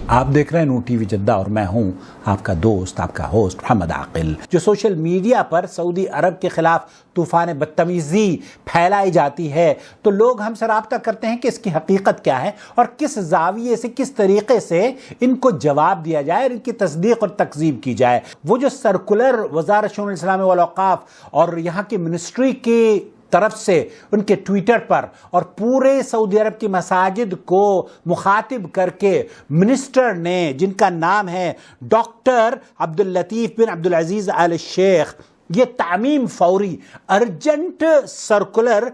آپ دیکھ رہے ہیں نور ٹی وی جدہ اور میں ہوں آپ کا دوست، آپ کا ہوسٹ محمد عاقل۔ جو سوشل میڈیا پر سعودی عرب کے خلاف طوفان بدتمیزی پھیلائی جاتی ہے تو لوگ ہم سے رابطہ کرتے ہیں کہ اس کی حقیقت کیا ہے اور کس زاویے سے، کس طریقے سے ان کو جواب دیا جائے اور ان کی تصدیق اور تکذیب کی جائے۔ وہ جو سرکولر وزارت شؤون الاسلام والاوقاف اور یہاں کی منسٹری کی طرف سے ان کے ٹویٹر پر اور پورے سعودی عرب کی مساجد کو مخاطب کر کے منسٹر نے، جن کا نام ہے ڈاکٹر عبداللطیف بن عبدالعزیز آل شیخ، یہ تعمیم فوری ارجنٹ سرکولر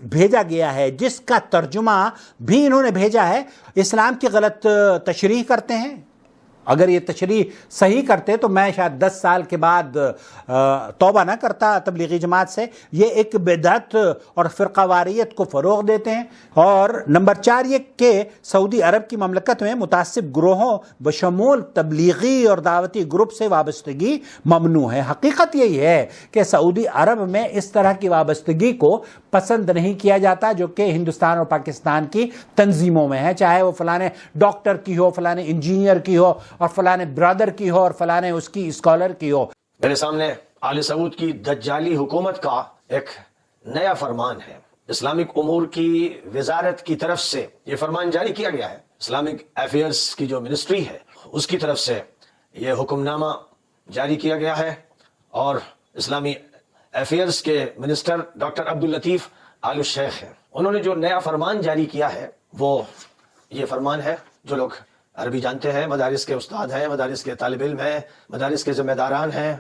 بھیجا گیا ہے، جس کا ترجمہ بھی انہوں نے بھیجا ہے۔ اسلام کی غلط تشریح کرتے ہیں، اگر یہ تشریح صحیح کرتے تو میں شاید 10 سال کے بعد توبہ نہ کرتا تبلیغی جماعت سے۔ یہ ایک بدعت اور فرقہ واریت کو فروغ دیتے ہیں۔ اور نمبر 4 یہ کہ سعودی عرب کی مملکت میں متعصب گروہوں بشمول تبلیغی اور دعوتی گروپ سے وابستگی ممنوع ہے۔ حقیقت یہی ہے کہ سعودی عرب میں اس طرح کی وابستگی کو پسند نہیں کیا جاتا جو کہ ہندوستان اور پاکستان کی تنظیموں میں ہے، چاہے وہ فلانے ڈاکٹر کی ہو، فلانے انجینئر کی ہو اور فلانے برادر کی ہو اور فلانے اس کی اسکالر کی ہو۔ میرے سامنے آل سعود کی دجالی حکومت کا ایک نیا فرمان ہے۔ اسلامک امور کی وزارت کی طرف سے یہ فرمان جاری کیا گیا ہے۔ اسلامک افیئرز کی جو منسٹری ہے اس کی طرف سے یہ حکم نامہ جاری کیا گیا ہے، اور اسلامی افیئرز کے منسٹر ڈاکٹر عبداللطیف آل شیخ ہیں۔ انہوں نے جو نیا فرمان جاری کیا ہے وہ یہ فرمان ہے، جو لوگ عربی جانتے ہیں، مدارس کے استاد ہیں، مدارس کے طالب علم ہیں، مدارس کے ذمہ داران ہیں،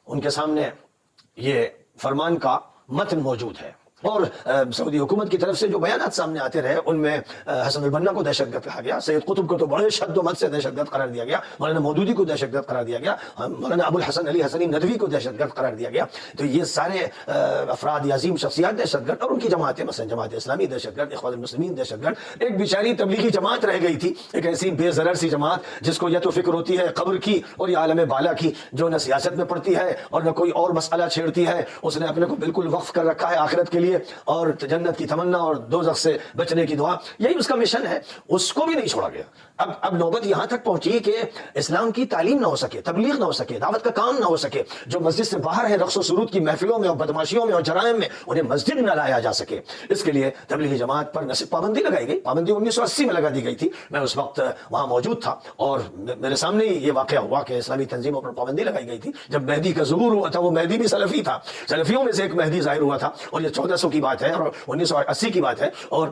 ان کے سامنے یہ فرمان کا متن موجود ہے۔ اور سعودی حکومت کی طرف سے جو بیانات سامنے آتے رہے ان میں حسن البنا کو دہشت گرد کہا گیا، سید قطب کو تو بڑے شد و مت سے دہشت گرد قرار دیا گیا، مولانا مودودی کو دہشت گرد قرار دیا گیا، مولانا ابو الحسن علی حسنی ندوی کو دہشت گرد قرار دیا گیا۔ تو یہ سارے افراد یا عظیم شخصیات دہشت گرد، اور ان کی جماعتیں مثلا جماعت اسلامی دہشت گرد، اخوان المسلمین دہشت گرد۔ ایک بیچاری تبلیغی جماعت رہ گئی تھی، ایک ایسی بے ضرر سی جماعت جس کو یا تو فکر ہوتی ہے قبر کی اور یا عالم بالا کی، جو نہ سیاست میں پڑتی ہے اور نہ کوئی اور مسئلہ چھیڑتی ہے، اس نے اپنے کو بالکل وقف کر رکھا ہے آخرت کے لیے اور جنت کی تمنا اور دوزخ سے بچنے کی دعا، یہی اس کا مشن ہے۔ اس کو بھی نہیں چھوڑا گیا۔ اب نوبت یہاں تک پہنچی کہ اسلام کی تعلیم نہ ہو سکے، تبلیغ نہ ہو سکے، دعوت کا کام نہ ہو سکے، جو مسجد سے باہر ہے رقص و سرود کی محفلوں میں اور بدماشیوں میں اور جرائم میں، انہیں مسجد نہ لایا جا سکے۔ اس کے لیے تبلیغی جماعت پر نہ صرف پابندی لگائی گئی، پابندی 1980 میں لگا دی گئی تھی، میں اس وقت وہاں موجود تھا اور میرے سامنے ہی یہ واقعہ ہوا کہ اسلامی تنظیموں پر پابندی لگائی گئی تھی۔ جب مہدی کا ظہور ہوا تھا، وہ مہدی بھی سلفی تھا، سلفیوں میں سے ایک مہدی ظاہر ہوا تھا، اور یہ 1400 کی بات ہے اور 1980 کی بات ہے، اور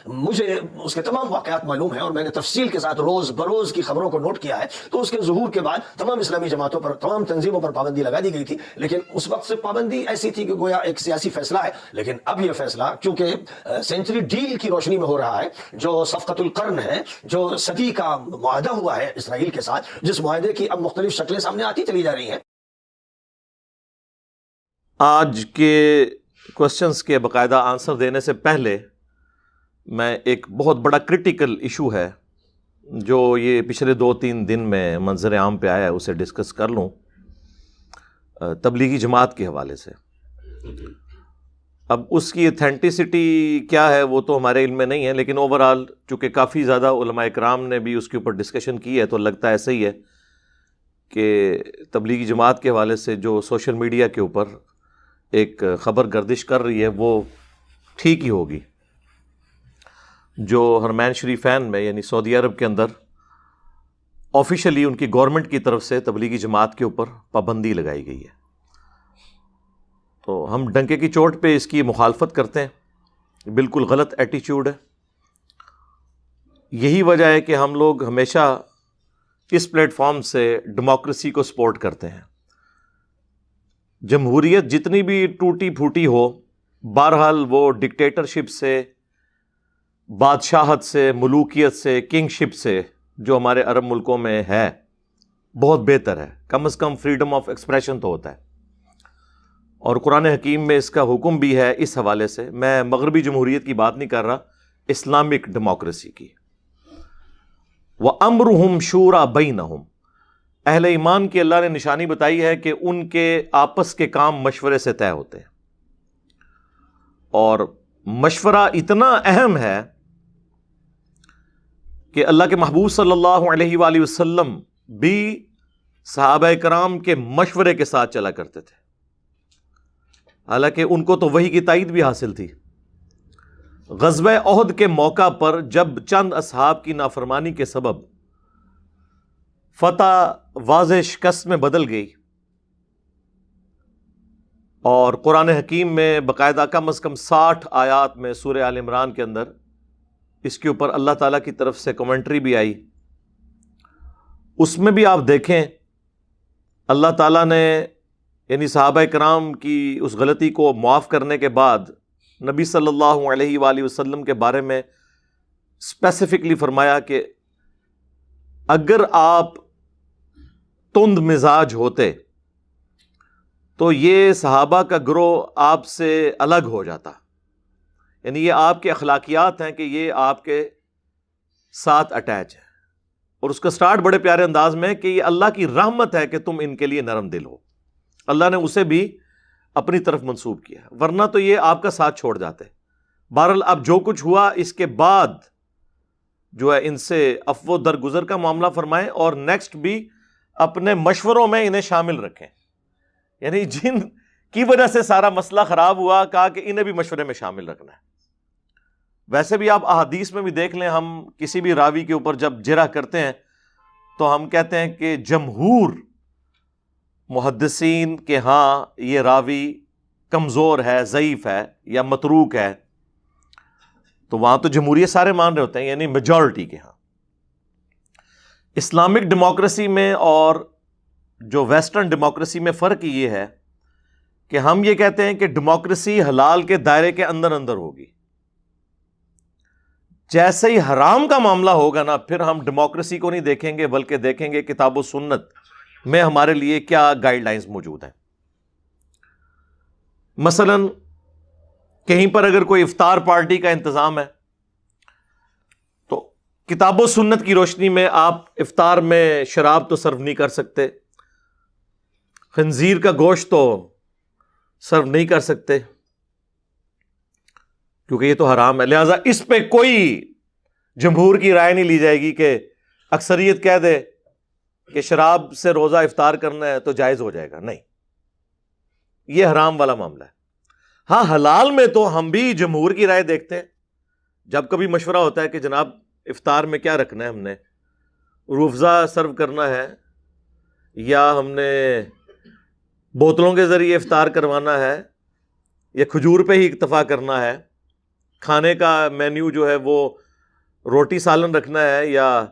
مجھے اس کے تمام واقعات معلوم ہیں اور میں نے تفصیل کے ساتھ روز بروز کی خبروں کو نوٹ کیا ہے۔ تو اس کے ظہور کے بعد تمام اسلامی جماعتوں پر، تمام تنظیموں پر پابندی لگا دی گئی تھی، لیکن اس وقت سے پابندی ایسی تھی کہ گویا ایک سیاسی فیصلہ ہے۔ لیکن اب یہ فیصلہ چونکہ سینچری ڈیل کی روشنی میں ہو رہا ہے، جو صفقۃ القرن ہے، جو صدی کا معاہدہ ہوا ہے اسرائیل کے ساتھ، جس معاہدے کی اب مختلف شکلیں سامنے آتی چلی جا رہی ہیں۔ آج کے کوسچنز کے باقاعدہ آنسر دینے سے پہلے میں ایک بہت بڑا کرٹیکل ایشو ہے جو یہ پچھلے 2-3 دن میں منظر عام پہ آیا ہے اسے ڈسکس کر لوں، تبلیغی جماعت کے حوالے سے۔ اب اس کی اتھینٹسٹی کیا ہے وہ تو ہمارے علم میں نہیں ہے، لیکن اوورآل چونکہ کافی زیادہ علماء کرام نے بھی اس کے اوپر ڈسکشن کی ہے تو لگتا ہے ایسا ہی ہے کہ تبلیغی جماعت کے حوالے سے جو سوشل میڈیا کے اوپر ایک خبر گردش کر رہی ہے وہ ٹھیک ہی ہوگی۔ جو حرمین شریفین میں یعنی سعودی عرب کے اندر آفیشلی ان کی گورنمنٹ کی طرف سے تبلیغی جماعت کے اوپر پابندی لگائی گئی ہے، تو ہم ڈنکے کی چوٹ پہ اس کی مخالفت کرتے ہیں، بالکل غلط ایٹیچیوڈ ہے۔ یہی وجہ ہے کہ ہم لوگ ہمیشہ اس پلیٹ فارم سے ڈیموکریسی کو سپورٹ کرتے ہیں۔ جمہوریت جتنی بھی ٹوٹی پھوٹی ہو، بہرحال وہ ڈکٹیٹرشپ سے، بادشاہت سے، ملوکیت سے، کنگ شپ سے جو ہمارے عرب ملکوں میں ہے بہت بہتر ہے۔ کم از کم فریڈم آف ایکسپریشن تو ہوتا ہے، اور قرآن حکیم میں اس کا حکم بھی ہے۔ اس حوالے سے میں مغربی جمہوریت کی بات نہیں کر رہا، اسلامک ڈیموکریسی کی۔ وَأَمْرُهُمْ شُورَى بَيْنَهُمْ، اہل ایمان کی اللہ نے نشانی بتائی ہے کہ ان کے آپس کے کام مشورے سے طے ہوتے ہیں، اور مشورہ اتنا اہم ہے کہ اللہ کے محبوب صلی اللہ علیہ وآلہ وسلم بھی صحابہ کرام کے مشورے کے ساتھ چلا کرتے تھے، حالانکہ ان کو تو وحی کی تائید بھی حاصل تھی۔ غزوہ احد کے موقع پر جب چند اصحاب کی نافرمانی کے سبب فتح واضح شکست میں بدل گئی، اور قرآن حکیم میں باقاعدہ کم از کم 60 آیات میں سورہ آل عمران کے اندر اس کے اوپر اللہ تعالیٰ کی طرف سے کمنٹری بھی آئی، اس میں بھی آپ دیکھیں اللہ تعالیٰ نے یعنی صحابہ کرام کی اس غلطی کو معاف کرنے کے بعد نبی صلی اللہ علیہ وآلہ وسلم کے بارے میں اسپیسیفکلی فرمایا کہ اگر آپ تند مزاج ہوتے تو یہ صحابہ کا گروہ آپ سے الگ ہو جاتا، یعنی یہ آپ کے اخلاقیات ہیں کہ یہ آپ کے ساتھ اٹیچ ہے، اور اس کا سٹارٹ بڑے پیارے انداز میں کہ یہ اللہ کی رحمت ہے کہ تم ان کے لیے نرم دل ہو، اللہ نے اسے بھی اپنی طرف منسوب کیا، ورنہ تو یہ آپ کا ساتھ چھوڑ جاتے۔ بہرحال اب جو کچھ ہوا اس کے بعد جو ہے ان سے عفو درگزر کا معاملہ فرمائیں، اور نیکسٹ بھی اپنے مشوروں میں انہیں شامل رکھیں، یعنی جن کی وجہ سے سارا مسئلہ خراب ہوا کہا کہ انہیں بھی مشورے میں شامل رکھنا ہے۔ ویسے بھی آپ احادیث میں بھی دیکھ لیں، ہم کسی بھی راوی کے اوپر جب جرح کرتے ہیں تو ہم کہتے ہیں کہ جمہور محدثین کے ہاں یہ راوی کمزور ہے، ضعیف ہے یا متروک ہے، تو وہاں تو جمہوریت سارے مان رہے ہوتے ہیں، یعنی میجورٹی کے ہاں۔ اسلامک ڈیموکریسی میں اور جو ویسٹرن ڈیموکریسی میں فرق یہ ہے کہ ہم یہ کہتے ہیں کہ ڈیموکریسی حلال کے دائرے کے اندر اندر ہوگی، جیسے ہی حرام کا معاملہ ہوگا نا پھر ہم ڈیموکریسی کو نہیں دیکھیں گے بلکہ دیکھیں گے کتاب و سنت میں ہمارے لیے کیا گائیڈ لائنز موجود ہیں۔ مثلا کہیں پر اگر کوئی افطار پارٹی کا انتظام ہے تو کتاب و سنت کی روشنی میں آپ افطار میں شراب تو سرو نہیں کر سکتے، خنزیر کا گوشت تو سرو نہیں کر سکتے کیونکہ یہ تو حرام ہے، لہٰذا اس پہ کوئی جمہور کی رائے نہیں لی جائے گی کہ اکثریت کہہ دے کہ شراب سے روزہ افطار کرنا ہے تو جائز ہو جائے گا، نہیں، یہ حرام والا معاملہ ہے۔ ہاں حلال میں تو ہم بھی جمہور کی رائے دیکھتے ہیں، جب کبھی مشورہ ہوتا ہے کہ جناب افطار میں کیا رکھنا ہے، ہم نے روح افزا سرو کرنا ہے یا ہم نے بوتلوں کے ذریعے افطار کروانا ہے یا کھجور پہ ہی اکتفا کرنا ہے، کھانے کا مینیو جو ہے وہ روٹی سالن رکھنا ہے یا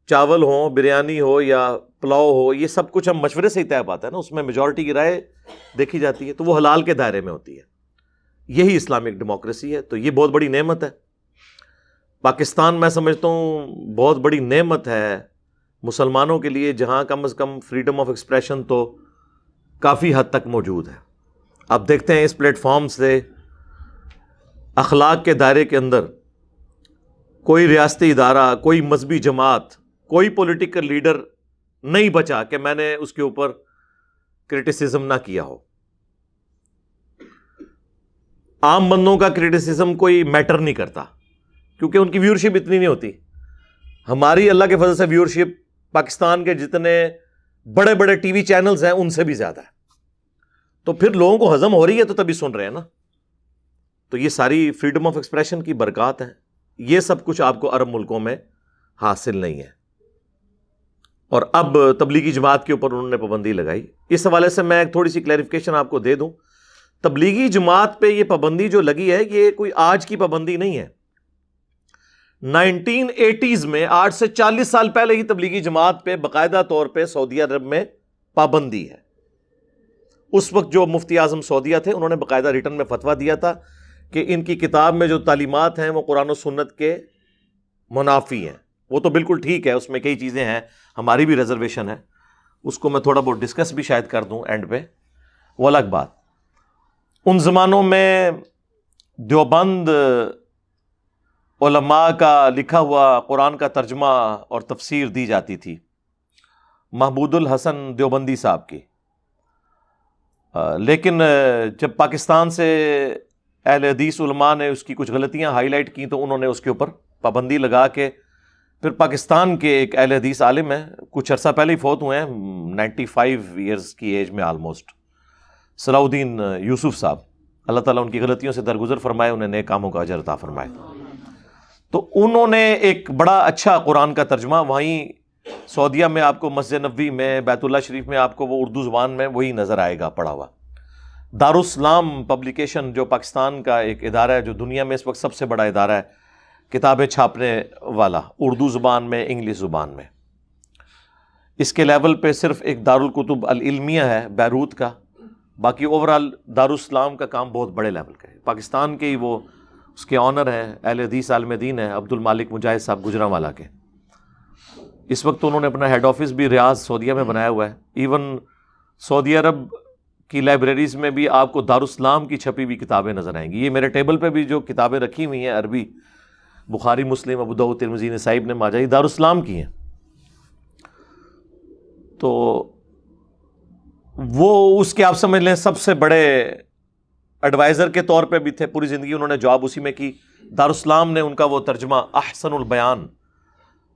چاول ہو، بریانی ہو یا پلاؤ ہو، یہ سب کچھ ہم مشورے سے ہی طے پاتا ہے نا، اس میں میجورٹی کی رائے دیکھی جاتی ہے، تو وہ حلال کے دائرے میں ہوتی ہے۔ یہی اسلامک ڈیموکریسی ہے، تو یہ بہت بڑی نعمت ہے۔ پاکستان میں سمجھتا ہوں بہت بڑی نعمت ہے مسلمانوں کے لیے، جہاں کم از کم فریڈم آف ایکسپریشن تو کافی حد تک موجود ہے۔ اب دیکھتے ہیں اس پلیٹ فارم سے اخلاق کے دائرے کے اندر کوئی ریاستی ادارہ، کوئی مذہبی جماعت، کوئی پولیٹیکل لیڈر نہیں بچا کہ میں نے اس کے اوپر کرٹیسزم نہ کیا ہو۔ عام بندوں کا کرٹیسزم کوئی میٹر نہیں کرتا کیونکہ ان کی ویورشپ اتنی نہیں ہوتی۔ ہماری اللہ کے فضل سے ویورشپ پاکستان کے جتنے بڑے بڑے ٹی وی چینلز ہیں ان سے بھی زیادہ ہے، تو پھر لوگوں کو ہضم ہو رہی ہے تو تبھی سن رہے ہیں نا۔ تو یہ ساری فریڈم آف ایکسپریشن کی برکات ہیں، یہ سب کچھ آپ کو عرب ملکوں میں حاصل نہیں ہے۔ اور اب تبلیغی جماعت کے اوپر انہوں نے پابندی لگائی، اس حوالے سے میں ایک تھوڑی سی کلیریفیکیشن آپ کو دے دوں۔ تبلیغی جماعت پہ یہ پابندی جو لگی ہے یہ کوئی آج کی پابندی نہیں ہے، 1980s میں 8 سے 40 سال پہلے ہی تبلیغی جماعت پہ باقاعدہ طور پہ سعودی عرب میں پابندی ہے۔ اس وقت جو مفتی اعظم سعودیہ تھے انہوں نے باقاعدہ ریٹن میں فتویٰ دیا تھا کہ ان کی کتاب میں جو تعلیمات ہیں وہ قرآن و سنت کے منافی ہیں۔ وہ تو بالکل ٹھیک ہے، اس میں کئی چیزیں ہیں، ہماری بھی ریزرویشن ہے، اس کو میں تھوڑا بہت ڈسکس بھی شاید کر دوں اینڈ پہ، وہ الگ بات۔ ان زمانوں میں دیوبند علماء کا لکھا ہوا قرآن کا ترجمہ اور تفسیر دی جاتی تھی، محمود الحسن دیوبندی صاحب کی، لیکن جب پاکستان سے اہل حدیث علماء نے اس کی کچھ غلطیاں ہائی لائٹ کی تو انہوں نے اس کے اوپر پابندی لگا کے پھر پاکستان کے ایک اہل حدیث عالم ہیں, کچھ عرصہ پہلے ہی فوت ہوئے ہیں, 95 ایئرز کی ایج میں آلموسٹ, صلاح الدین یوسف صاحب, اللہ تعالیٰ ان کی غلطیوں سے درگزر فرمائے, انہیں نیک کاموں کا اجر عطا فرمائے. تو انہوں نے ایک بڑا اچھا قرآن کا ترجمہ, وہیں سعودیہ میں آپ کو مسجد نبوی میں, بیت اللہ شریف میں آپ کو وہ اردو زبان میں وہی نظر آئے گا پڑھا ہوا. دارالاسلام پبلیکیشن جو پاکستان کا ایک ادارہ ہے, جو دنیا میں اس وقت سب سے بڑا ادارہ ہے کتابیں چھاپنے والا, اردو زبان میں, انگلش زبان میں. اس کے لیول پہ صرف ایک دارالکتب العلمیہ ہے بیروت کا, باقی اوورال دارالاسلام کا کام بہت بڑے لیول کا ہے. پاکستان کے ہی وہ اس کے آنر ہیں, اہل حدیث عالم دین ہیں عبد المالک مجاہد صاحب گجرانوالہ کے. اس وقت انہوں نے اپنا ہیڈ آفس بھی ریاض سعودیہ میں بنایا ہوا ہے. ایون سعودی عرب کی لائبریریز میں بھی آپ کو دارالاسلام کی چھپی ہوئی کتابیں نظر آئیں گی. یہ میرے ٹیبل پہ بھی جو کتابیں رکھی ہوئی ہیں عربی, بخاری, مسلم, ابو داؤد, ترمذی, نسائی, ابن ماجہ, یہ دارالاسلام کی ہیں. تو وہ اس کے آپ سمجھ لیں سب سے بڑے ایڈوائزر کے طور پہ بھی تھے, پوری زندگی انہوں نے جاب اسی میں کی. دارالاسلام نے ان کا وہ ترجمہ احسن البیان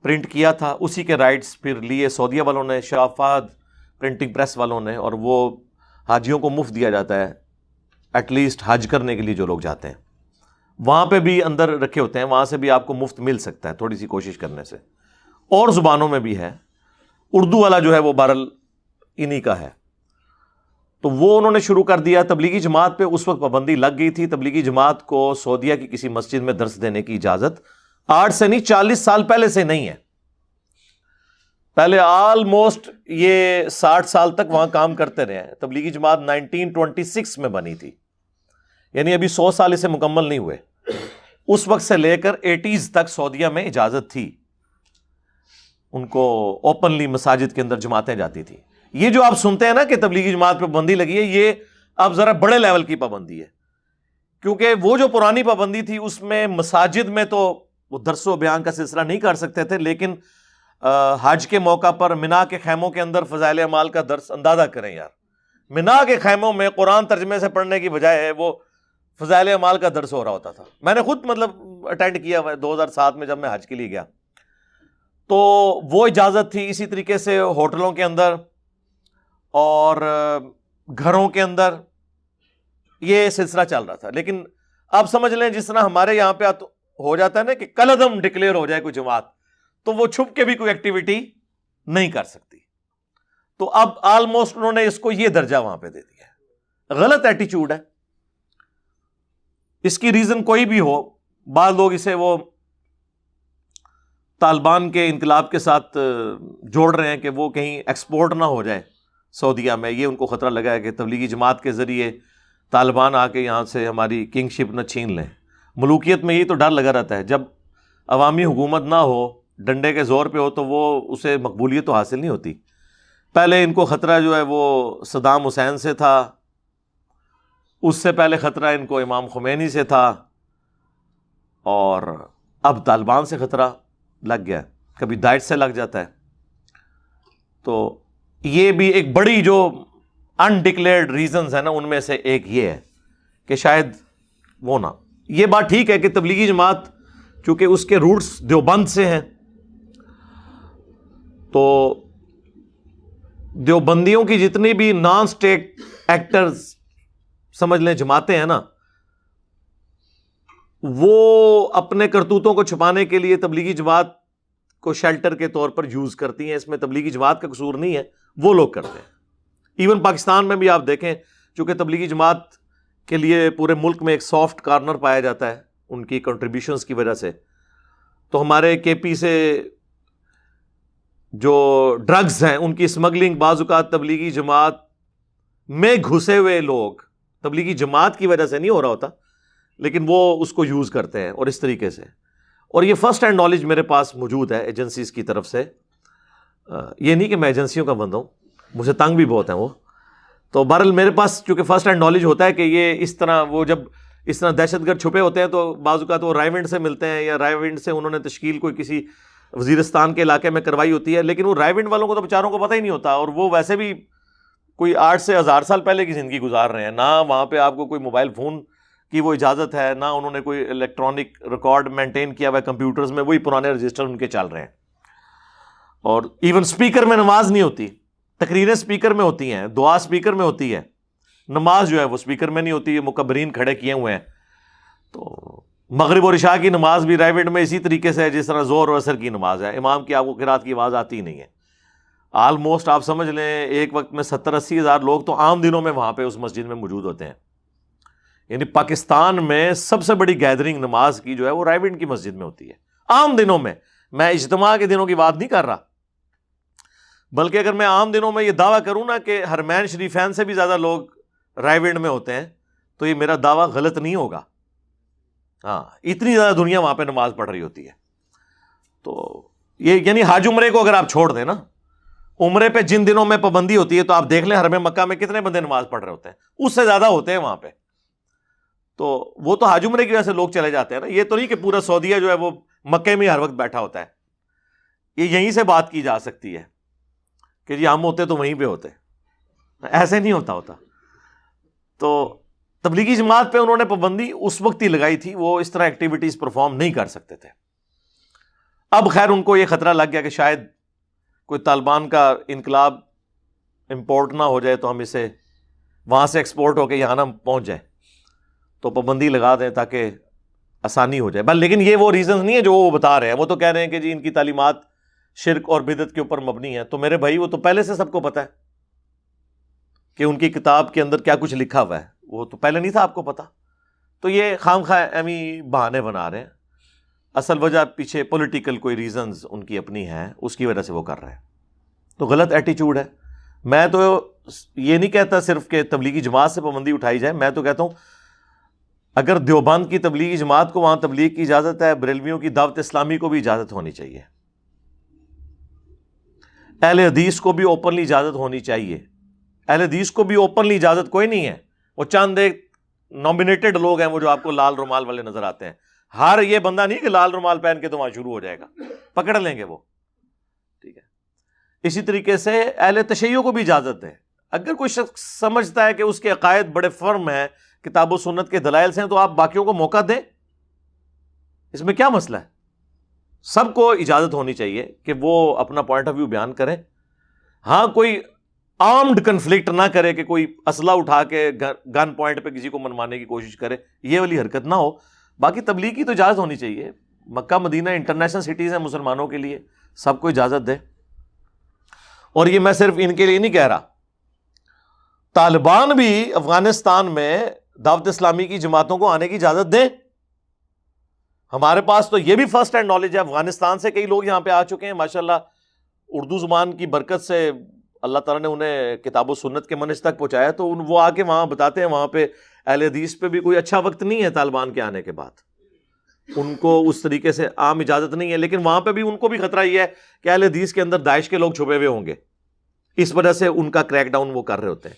پرنٹ کیا تھا, اسی کے رائٹس پھر لیے سعودیہ والوں نے, شاہ فہد پرنٹنگ پریس والوں نے, اور وہ حاجیوں کو مفت دیا جاتا ہے ایٹ لیسٹ حج کرنے کے لیے جو لوگ جاتے ہیں. وہاں پہ بھی اندر رکھے ہوتے ہیں, وہاں سے بھی آپ کو مفت مل سکتا ہے تھوڑی سی کوشش کرنے سے. اور زبانوں میں بھی ہے, اردو والا جو ہے وہ بہرحال انہی کا ہے. تو وہ انہوں نے شروع کر دیا. تبلیغی جماعت پہ اس وقت پابندی لگ گئی تھی. تبلیغی جماعت کو سعودیہ کی کسی مسجد میں درس دینے کی اجازت 8 سے نہیں 40 سال پہلے سے نہیں ہے. پہلے آلموسٹ یہ 60 سال تک وہاں کام کرتے رہے ہیں. تبلیغی جماعت 1926 میں بنی تھی, یعنی ابھی 100 سال اسے مکمل نہیں ہوئے. اس وقت سے لے کر 80s تک سعودیہ میں اجازت تھی, ان کو اوپنلی مساجد کے اندر جماعتیں جاتی تھی. یہ جو آپ سنتے ہیں نا کہ تبلیغی جماعت پہ پابندی لگی ہے, یہ اب ذرا بڑے لیول کی پابندی ہے, کیونکہ وہ جو پرانی پابندی تھی اس میں مساجد میں تو وہ درس و بیان کا سلسلہ نہیں کر سکتے تھے, لیکن حج کے موقع پر منا کے خیموں کے اندر فضائل اعمال کا درس, اندازہ کریں یار, منا کے خیموں میں قرآن ترجمے سے پڑھنے کی بجائے وہ فضائل اعمال کا درس ہو رہا ہوتا تھا. میں نے خود مطلب اٹینڈ کیا 2007 میں جب میں حج کے لیے گیا, تو وہ اجازت تھی. اسی طریقے سے ہوٹلوں کے اندر اور گھروں کے اندر یہ سلسلہ چل رہا تھا. لیکن آپ سمجھ لیں جس طرح ہمارے یہاں پہ ہو جاتا ہے نا کہ کل عدم ڈکلیئر ہو جائے کوئی جماعت, تو وہ چھپ کے بھی کوئی ایکٹیویٹی نہیں کر سکتی. تو اب آلموسٹ انہوں نے اس کو یہ درجہ وہاں پہ دے دیا ہے. غلط ایٹیچیوڈ ہے. اس کی ریزن کوئی بھی ہو, بعض لوگ اسے وہ طالبان کے انقلاب کے ساتھ جوڑ رہے ہیں کہ وہ کہیں ایکسپورٹ نہ ہو جائے سعودیہ میں. یہ ان کو خطرہ لگا ہے کہ تبلیغی جماعت کے ذریعے طالبان آ کے یہاں سے ہماری کنگ شپ نہ چھین لیں. ملوکیت میں یہ تو ڈر لگا رہتا ہے, جب عوامی حکومت نہ ہو, ڈنڈے کے زور پہ ہو, تو وہ اسے مقبولیت تو حاصل نہیں ہوتی. پہلے ان کو خطرہ جو ہے وہ صدام حسین سے تھا, اس سے پہلے خطرہ ان کو امام خمینی سے تھا, اور اب طالبان سے خطرہ لگ گیا. کبھی داعش سے لگ جاتا ہے. تو یہ بھی ایک بڑی جو انڈکلیئرڈ ریزنز ہیں نا, ان میں سے ایک یہ ہے کہ شاید وہ نہ. یہ بات ٹھیک ہے کہ تبلیغی جماعت چونکہ اس کے روٹس دیوبند سے ہیں, تو دیوبندیوں کی جتنی بھی نان اسٹیٹ ایکٹرز سمجھ لیں جماعتیں ہیں نا, وہ اپنے کرتوتوں کو چھپانے کے لیے تبلیغی جماعت کو شیلٹر کے طور پر یوز کرتی ہیں. اس میں تبلیغی جماعت کا قصور نہیں ہے, وہ لوگ کرتے ہیں. ایون پاکستان میں بھی آپ دیکھیں, چونکہ تبلیغی جماعت کے لیے پورے ملک میں ایک سافٹ کارنر پایا جاتا ہے ان کی کنٹریبیوشنز کی وجہ سے, تو ہمارے کے پی سے جو ڈرگز ہیں ان کی اسمگلنگ بعض اوقات تبلیغی جماعت میں گھسے ہوئے لوگ, تبلیغی جماعت کی وجہ سے نہیں ہو رہا ہوتا, لیکن وہ اس کو یوز کرتے ہیں اور اس طریقے سے. اور یہ فرسٹ ہینڈ نالج میرے پاس موجود ہے ایجنسیز کی طرف سے. یہ نہیں کہ میں ایجنسیوں کا بندہ ہوں, مجھے تنگ بھی بہت ہیں وہ. تو بہرحال میرے پاس چونکہ فرسٹ ہینڈ نالج ہوتا ہے کہ یہ اس طرح, وہ جب اس طرح دہشت گرد چھپے ہوتے ہیں تو بعض اوقات وہ رائے ونڈ سے ملتے ہیں, یا رائے ونڈ سے انہوں نے تشکیل کوئی کسی وزیرستان کے علاقے میں کروائی ہوتی ہے, لیکن وہ رائے ونڈ والوں کو تو بیچاروں کو پتہ ہی نہیں ہوتا, اور وہ ویسے بھی کوئی 8 سے 1000 سال پہلے کی زندگی گزار رہے ہیں. نہ وہاں پہ آپ کو کوئی موبائل فون کی وہ اجازت ہے، نہ انہوں نے کوئی الیکٹرانک ریکارڈ مینٹین کیا ہوا ہے کمپیوٹرز میں، وہی پرانے رجسٹر ان کے چل رہے ہیں. اور ایون سپیکر میں نماز نہیں ہوتی، تقریریں سپیکر میں ہوتی ہیں، دعا سپیکر میں ہوتی ہے، نماز جو ہے وہ سپیکر میں نہیں ہوتی. مکبرین کھڑے کیے ہوئے ہیں. تو مغرب اور عشاء کی نماز بھی رائیویٹ میں اسی طریقے سے ہے جس طرح زہر اور عصر کی نماز ہے. امام کی آپ کو قرات کی آواز آتی ہی نہیں ہے. آلموسٹ آپ سمجھ لیں ایک وقت میں 70-80 ہزار لوگ تو عام دنوں میں وہاں پہ اس مسجد میں موجود ہوتے ہیں. یعنی پاکستان میں سب سے بڑی گیدرنگ نماز کی جو ہے وہ رائیویٹ کی مسجد میں ہوتی ہے عام دنوں میں. میں اجتماع کے دنوں کی بات نہیں کر رہا، بلکہ اگر میں عام دنوں میں یہ دعویٰ کروں نا کہ حرمین شریفین سے بھی زیادہ لوگ رائیویٹ میں ہوتے ہیں تو یہ میرا دعویٰ غلط نہیں ہوگا. ہاں، اتنی زیادہ دنیا وہاں پہ نماز پڑھ رہی ہوتی ہے. تو یہ یعنی حج عمرے کو اگر آپ چھوڑ دیں نا، عمرے پہ جن دنوں میں پابندی ہوتی ہے تو آپ دیکھ لیں حرم مکہ میں کتنے بندے نماز پڑھ رہے ہوتے ہیں، اس سے زیادہ ہوتے ہیں وہاں پہ. تو وہ تو حج عمرے کی وجہ سے لوگ چلے جاتے ہیں نا، یہ تو نہیں کہ پورا سعودیہ جو ہے وہ مکے میں ہر وقت بیٹھا ہوتا ہے. یہ یہیں سے بات کی جا سکتی ہے کہ جی ہم ہوتے تو وہیں پہ ہوتے، ایسے نہیں ہوتا. تو تبلیغی جماعت پہ انہوں نے پابندی اس وقت ہی لگائی تھی، وہ اس طرح ایکٹیویٹیز پرفارم نہیں کر سکتے تھے. اب خیر ان کو یہ خطرہ لگ گیا کہ شاید کوئی طالبان کا انقلاب امپورٹ نہ ہو جائے تو ہم اسے وہاں سے ایکسپورٹ ہو کے یہاں نہ پہنچ جائے، تو پابندی لگا دیں تاکہ آسانی ہو جائے. لیکن یہ وہ ریزنز نہیں ہے جو وہ بتا رہے ہیں. وہ تو کہہ رہے ہیں کہ جی ان کی تعلیمات شرک اور بدعت کے اوپر مبنی ہے. تو میرے بھائی وہ تو پہلے سے سب کو پتا ہے کہ ان کی کتاب کے اندر کیا کچھ لکھا ہوا ہے، وہ تو پہلے نہیں تھا آپ کو پتا. تو یہ خام خواہ ایویں بہانے بنا رہے ہیں. اصل وجہ پیچھے پولیٹیکل کوئی ریزنز ان کی اپنی ہیں، اس کی وجہ سے وہ کر رہے ہیں. تو غلط ایٹیچیوڈ ہے. میں تو یہ نہیں کہتا صرف کہ تبلیغی جماعت سے پابندی اٹھائی جائے، میں تو کہتا ہوں اگر دیوبند کی تبلیغی جماعت کو وہاں تبلیغ کی اجازت ہے، بریلویوں کی دعوت اسلامی کو بھی اجازت ہونی چاہیے، اہل حدیث کو بھی اوپنلی اجازت ہونی چاہیے. اہل حدیث کو بھی اوپنلی اجازت کوئی نہیں ہے، وہ چند ایک نامینیٹڈ لوگ ہیں وہ جو آپ کو لال رومال والے نظر آتے ہیں. ہر یہ بندہ نہیں کہ لال رومال پہن کے تو وہاں شروع ہو جائے گا، پکڑ لیں گے وہ. ٹھیک ہے. اسی طریقے سے اہل تشیع کو بھی اجازت ہے. اگر کوئی شخص سمجھتا ہے کہ اس کے عقائد بڑے فرم ہیں، کتاب و سنت کے دلائل سے ہیں، تو آپ باقیوں کو موقع دیں، اس میں کیا مسئلہ ہے؟ سب کو اجازت ہونی چاہیے کہ وہ اپنا پوائنٹ آف ویو بیان کریں. ہاں، کوئی آرمڈ کنفلکٹ نہ کرے کہ کوئی اسلحہ اٹھا کے گن پوائنٹ پہ کسی کو منوانے کی کوشش کرے، یہ والی حرکت نہ ہو. باقی تبلیغ کی تو اجازت ہونی چاہیے. مکہ مدینہ انٹرنیشنل سٹیز ہیں مسلمانوں کے لیے، سب کو اجازت دے. اور یہ میں صرف ان کے لیے نہیں کہہ رہا، طالبان بھی افغانستان میں دعوت اسلامی کی جماعتوں کو آنے کی اجازت دیں. ہمارے پاس تو یہ بھی فرسٹ ہینڈ نالج ہے، افغانستان سے کئی لوگ یہاں پہ آ چکے ہیں ماشاءاللہ. اردو زبان کی برکت سے اللہ تعالیٰ نے انہیں کتاب و سنت کے منہج تک پہنچایا، تو وہ آ کے وہاں بتاتے ہیں وہاں پہ اہل حدیث پہ بھی کوئی اچھا وقت نہیں ہے طالبان کے آنے کے بعد. ان کو اس طریقے سے عام اجازت نہیں ہے، لیکن وہاں پہ بھی ان کو بھی خطرہ یہ ہے کہ اہل حدیث کے اندر داعش کے لوگ چھپے ہوئے ہوں گے، اس وجہ سے ان کا کریک ڈاؤن وہ کر رہے ہوتے ہیں.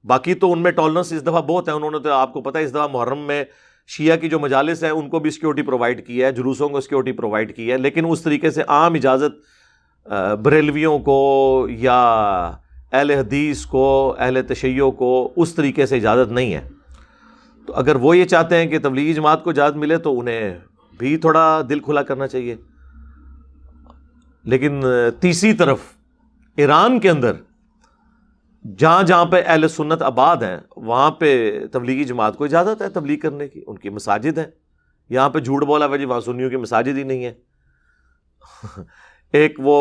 باقی تو ان میں ٹالرنس اس دفعہ بہت ہے. انہوں نے تو آپ کو پتہ ہے اس دفعہ محرم میں شیعہ کی جو مجالس ہیں ان کو بھی سیکیورٹی پرووائڈ کی ہے، جلوسوں کو سیکیورٹی پرووائڈ کی ہے. لیکن اس طریقے سے عام اجازت بریلویوں کو یا اہل حدیث کو، اہل تشیع کو اس طریقے سے اجازت نہیں ہے. تو اگر وہ یہ چاہتے ہیں کہ تبلیغی جماعت کو اجازت ملے تو انہیں بھی تھوڑا دل کھلا کرنا چاہیے. لیکن تیسری طرف ایران کے اندر جہاں جہاں پہ اہل سنت آباد ہیں وہاں پہ تبلیغی جماعت کو اجازت ہے تبلیغ کرنے کی، ان کی مساجد ہیں. یہاں پہ جھوٹ بولا ہوا جی وہاں سنیوں کی مساجد ہی نہیں ہے. ایک وہ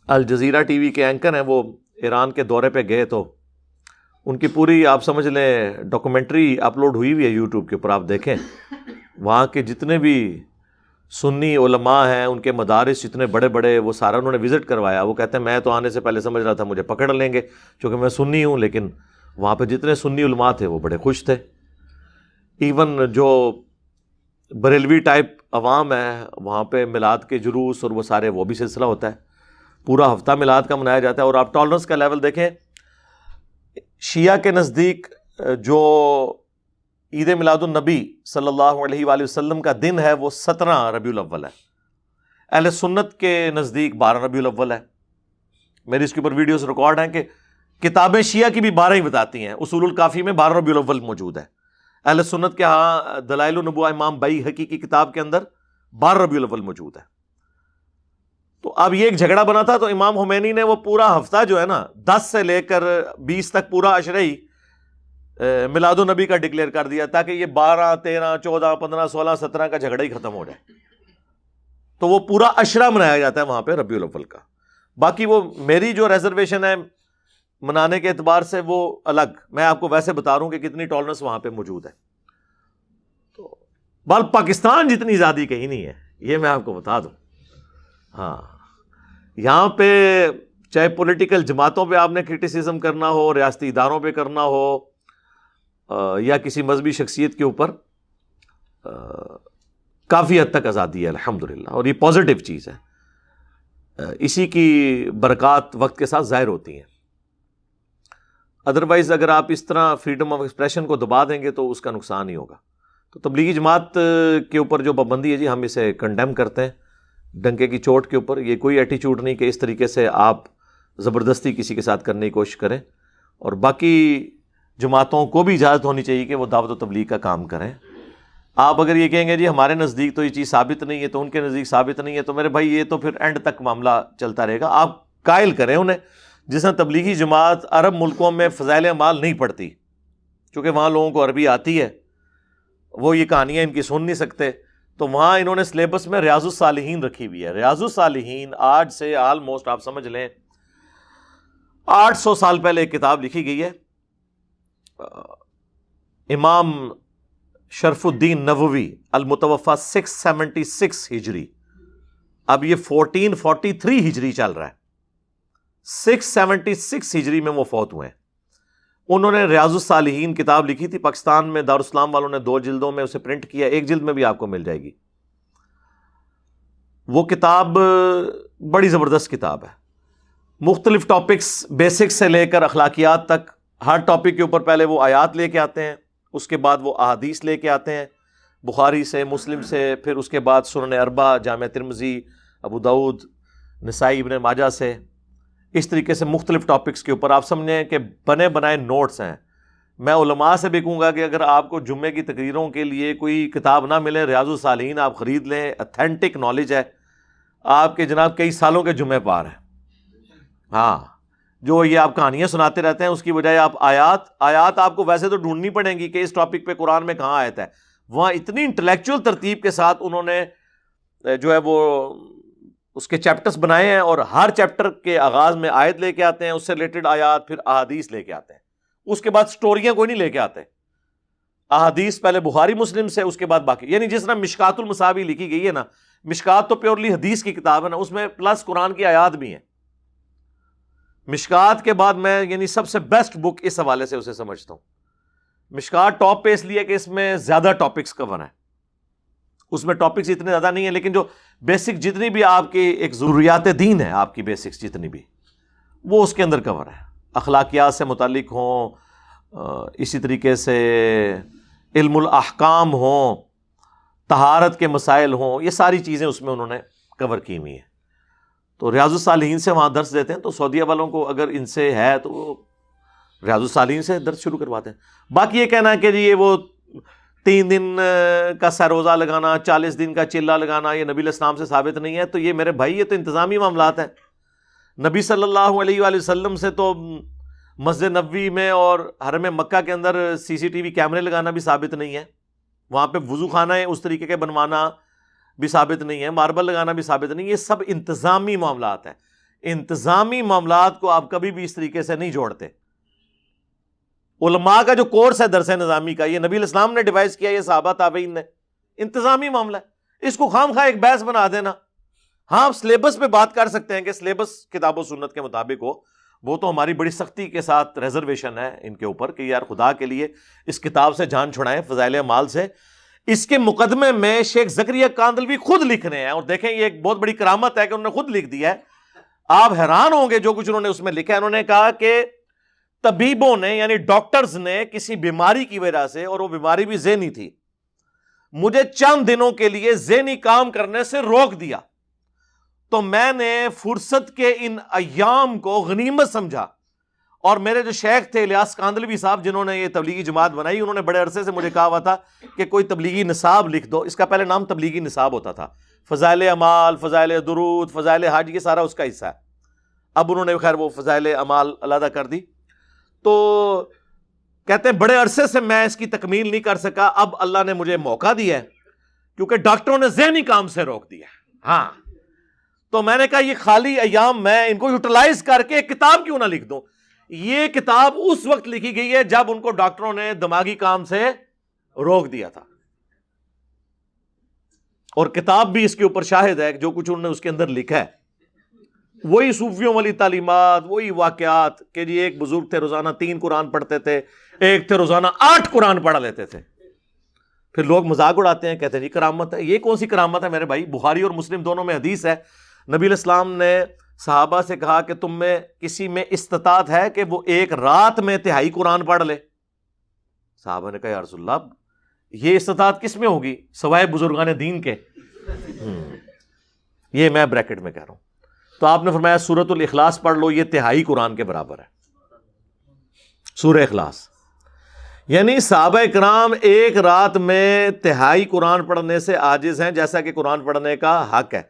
الجزیرہ ٹی وی کے اینکر ہیں، وہ ایران کے دورے پہ گئے تو ان کی پوری آپ سمجھ لیں ڈاکومنٹری اپلوڈ ہوئی ہوئی ہے یوٹیوب کے اوپر، آپ دیکھیں. وہاں کے جتنے بھی سنی علماء ہیں، ان کے مدارس جتنے بڑے بڑے، وہ سارا انہوں نے وزٹ کروایا. وہ کہتے ہیں میں تو آنے سے پہلے سمجھ رہا تھا مجھے پکڑ لیں گے کیونکہ میں سنی ہوں، لیکن وہاں پہ جتنے سنی علماء تھے وہ بڑے خوش تھے. ایون جو بریلوی ٹائپ عوام ہے وہاں پہ میلاد کے جلوس اور وہ سارے وہ بھی سلسلہ ہوتا ہے، پورا ہفتہ میلاد کا منایا جاتا ہے. اور آپ ٹالرنس کا لیول دیکھیں، شیعہ کے نزدیک جو عید میلاد النبی صلی اللہ علیہ وآلہ وسلم کا دن ہے وہ 17 ربیع الاول ہے. اہل سنت کے نزدیک 12 ربیع الاول ہے. میری اس کے اوپر ویڈیوز ریکارڈ ہیں کہ کتابیں شیعہ کی بھی 12 ہی بتاتی ہیں. اصول الکافی میں 12 ربیع الاول موجود ہے. اہل سنت کے ہاں دلائل النبوہ امام بیہقی کی کتاب کے اندر 12 ربیع الاول موجود ہے. تو اب یہ ایک جھگڑا بنا تھا، تو امام خمینی نے وہ پورا ہفتہ جو ہے نا 10 سے لے کر 20 تک پورا عشرہ ہی میلاد النبی کا ڈکلیئر کر دیا، تاکہ یہ 12 13 14 15 16 17 کا جھگڑا ہی ختم ہو جائے. تو وہ پورا عشرہ منایا جاتا ہے وہاں پہ ربیع الاول کا. باقی وہ میری جو ریزرویشن ہے منانے کے اعتبار سے وہ الگ، میں آپ کو ویسے بتا رہا ہوں کہ کتنی ٹالرنس وہاں پہ موجود ہے. تو بال پاکستان جتنی زیادہ کہیں نہیں ہے، یہ میں آپ کو بتا دوں. ہاں یہاں پہ چاہے پولیٹیکل جماعتوں پہ آپ نے کرٹیسزم کرنا ہو، ریاستی اداروں پہ کرنا ہو، یا کسی مذہبی شخصیت کے اوپر، کافی حد تک آزادی ہے الحمدللہ، اور یہ پازیٹیو چیز ہے. اسی کی برکات وقت کے ساتھ ظاہر ہوتی ہیں. ادروائز اگر آپ اس طرح فریڈم آف ایکسپریشن کو دبا دیں گے تو اس کا نقصان ہی ہوگا. تو تبلیغی جماعت کے اوپر جو پابندی ہے جی، ہم اسے کنڈیم کرتے ہیں ڈنکے کی چوٹ کے اوپر. یہ کوئی ایٹیچیوڈ نہیں کہ اس طریقے سے آپ زبردستی کسی کے ساتھ کرنے کی کوشش کریں. اور باقی جماعتوں کو بھی اجازت ہونی چاہیے کہ وہ دعوت و تبلیغ کا کام کریں. آپ اگر یہ کہیں گے جی ہمارے نزدیک تو یہ چیز ثابت نہیں ہے، تو ان کے نزدیک ثابت نہیں ہے، تو میرے بھائی یہ تو پھر اینڈ تک معاملہ چلتا رہے گا. آپ قائل کریں انہیں. جس طرح تبلیغی جماعت عرب ملکوں میں فضائل اعمال نہیں پڑھتی، چونکہ وہاں لوگوں کو عربی آتی ہے، وہ یہ کہانیاں ان کی سن نہیں سکتے، تو وہاں انہوں نے سلیبس میں ریاض الصالحین رکھی ہوئی ہے. ریاض الصالحین آج سے آلموسٹ آپ سمجھ لیں 800 سال پہلے ایک کتاب لکھی گئی ہے. امام شرف الدین نووی المتوفی 676 ہجری، اب یہ 1443 ہجری چل رہا ہے، 676 ہجری میں وہ فوت ہوئے ہیں. انہوں نے ریاض الصالحین کتاب لکھی تھی. پاکستان میں دارالاسلام والوں نے 2 جلدوں میں اسے پرنٹ کیا، ایک جلد میں بھی آپ کو مل جائے گی. وہ کتاب بڑی زبردست کتاب ہے. مختلف ٹاپکس بیسکس سے لے کر اخلاقیات تک، ہر ٹاپک کے اوپر پہلے وہ آیات لے کے آتے ہیں، اس کے بعد وہ احادیث لے کے آتے ہیں، بخاری سے، مسلم سے، پھر اس کے بعد سنن اربع، جامع ترمذی، ابو داؤد، نسائی، ابن ماجہ سے. اس طریقے سے مختلف ٹاپکس کے اوپر آپ سمجھیں کہ بنے بنائے نوٹس ہیں. میں علماء سے بھی کہوں گا کہ اگر آپ کو جمعے کی تقریروں کے لیے کوئی کتاب نہ ملے، ریاض الصالحین آپ خرید لیں. اتھینٹک نالج ہے، آپ کے جناب کئی سالوں کے جمعے پار ہیں. ہاں جو یہ آپ کہانیاں سناتے رہتے ہیں، اس کی بجائے آپ آیات آپ کو ویسے تو ڈھونڈنی پڑیں گی کہ اس ٹاپک پہ قرآن میں کہاں آیت ہے. وہاں اتنی انٹلیکچوئل ترتیب کے ساتھ انہوں نے جو ہے وہ اس کے چیپٹرز بنائے ہیں، اور ہر چیپٹر کے آغاز میں آیت لے کے آتے ہیں، اس سے ریلیٹڈ آیات، پھر احادیث لے کے آتے ہیں. اس کے بعد سٹوریاں کوئی نہیں لے کے آتے. احادیث پہلے بخاری مسلم سے، اس کے بعد باقی. یعنی جس طرح مشکات المصابیح لکھی گئی ہے نا، مشکات تو پیورلی حدیث کی کتاب ہے نا، اس میں پلس قرآن کی آیات بھی ہیں. مشکات کے بعد میں یعنی سب سے بیسٹ بک اس حوالے سے اسے سمجھتا ہوں. مشکات ٹاپ پہ اس لیے کہ اس میں زیادہ ٹاپکس کور ہیں. اس میں ٹاپکس اتنے زیادہ نہیں ہیں، لیکن جو بیسک جتنی بھی آپ کی ایک ضروریات دین ہے، آپ کی بیسکس جتنی بھی، وہ اس کے اندر کور ہے. اخلاقیات سے متعلق ہوں، اسی طریقے سے علم الاحکام ہوں، طہارت کے مسائل ہوں، یہ ساری چیزیں اس میں انہوں نے کور کی ہوئی ہیں. تو ریاض الصالحین سے وہاں درس دیتے ہیں. تو سعودیہ والوں کو اگر ان سے ہے تو وہ ریاض الصالحین سے درس شروع کرواتے ہیں. باقی یہ کہنا ہے کہ جی یہ وہ 3 دن کا سروزہ لگانا، 40 دن کا چلہ لگانا، یہ نبی علیہ السلام سے ثابت نہیں ہے، تو یہ میرے بھائی یہ تو انتظامی معاملات ہیں. نبی صلی اللہ علیہ وآلہ وسلم سے تو مسجد نبوی میں اور حرم مکہ کے اندر CCTV کیمرے لگانا بھی ثابت نہیں ہے. وہاں پہ وضو خانہ ہے اس طریقے کے بنوانا بھی ثابت نہیں ہے، ماربل لگانا بھی ثابت نہیں. یہ سب انتظامی معاملات ہیں. انتظامی معاملات کو آپ کبھی بھی اس طریقے سے نہیں جوڑتے. علماء کا جو کورس ہے درس نظامی کا، یہ نبی علیہ السلام نے ڈیوائز کیا، یہ صحابہ تابعین نے. انتظامی معاملہ ہے، اس کو خام خواہ ایک بحث بنا دینا. ہاں آپ سلیبس پہ بات کر سکتے ہیں کہ سلیبس کتاب و سنت کے مطابق ہو، وہ تو ہماری بڑی سختی کے ساتھ ریزرویشن ہے ان کے اوپر کہ یار خدا کے لیے اس کتاب سے جان چھڑائیں، فضائل اعمال سے. اس کے مقدمے میں شیخ زکریا کاندلوی خود لکھ رہے ہیں، اور دیکھیں یہ ایک بہت بڑی کرامت ہے کہ انہوں نے خود لکھ دیا ہے. آپ حیران ہوں گے جو کچھ انہوں نے اس میں لکھا ہے. انہوں نے کہا کہ طبیبوں نے یعنی ڈاکٹرز نے کسی بیماری کی وجہ سے، اور وہ بیماری بھی ذہنی تھی، مجھے چند دنوں کے لیے ذہنی کام کرنے سے روک دیا، تو میں نے فرصت کے ان ایام کو غنیمت سمجھا اور میرے جو شیخ تھے الیاس کاندلوی صاحب جنہوں نے یہ تبلیغی جماعت بنائی، انہوں نے بڑے عرصے سے مجھے کہا ہوا تھا کہ کوئی تبلیغی نصاب لکھ دو. اس کا پہلے نام تبلیغی نصاب ہوتا تھا، فضائل اعمال، فضائل درود، فضائل حج، یہ سارا اس کا حصہ ہے. اب انہوں نے خیر وہ فضائل اعمال علیحدہ کر دی. تو کہتے ہیں بڑے عرصے سے میں اس کی تکمیل نہیں کر سکا، اب اللہ نے مجھے موقع دیا ہے کیونکہ ڈاکٹروں نے ذہنی کام سے روک دیا. ہاں تو میں نے کہا یہ خالی ایام میں ان کو یوٹیلائز کر کے ایک کتاب کیوں نہ لکھ دوں. یہ کتاب اس وقت لکھی گئی ہے جب ان کو ڈاکٹروں نے دماغی کام سے روک دیا تھا، اور کتاب بھی اس کے اوپر شاہد ہے جو کچھ انہوں نے اس کے اندر لکھا ہے. وہی صوفیوں والی تعلیمات، وہی واقعات کہ جی ایک بزرگ تھے روزانہ 3 قرآن پڑھتے تھے، ایک تھے روزانہ 8 قرآن پڑھ لیتے تھے. پھر لوگ مذاق اڑاتے ہیں، کہتے ہیں جی کرامت ہے. یہ کون سی کرامت ہے میرے بھائی؟ بخاری اور مسلم دونوں میں حدیث ہے، نبی علیہ السلام نے صحابہ سے کہا کہ تم میں کسی میں استطاعت ہے کہ وہ ایک رات میں 1/3 قرآن پڑھ لے؟ صحابہ نے کہا یا رسول اللہ یہ استطاعت کس میں ہوگی سوائے بزرگان دین کے؟ یہ میں بریکٹ میں کہہ رہا ہوں. تو آپ نے فرمایا سورۃ الاخلاص پڑھ لو، یہ 1/3 قرآن کے برابر ہے. سورہ اخلاص یعنی صحابہ کرام ایک رات میں 1/3 قرآن پڑھنے سے عاجز ہیں، جیسا کہ قرآن پڑھنے کا حق ہے.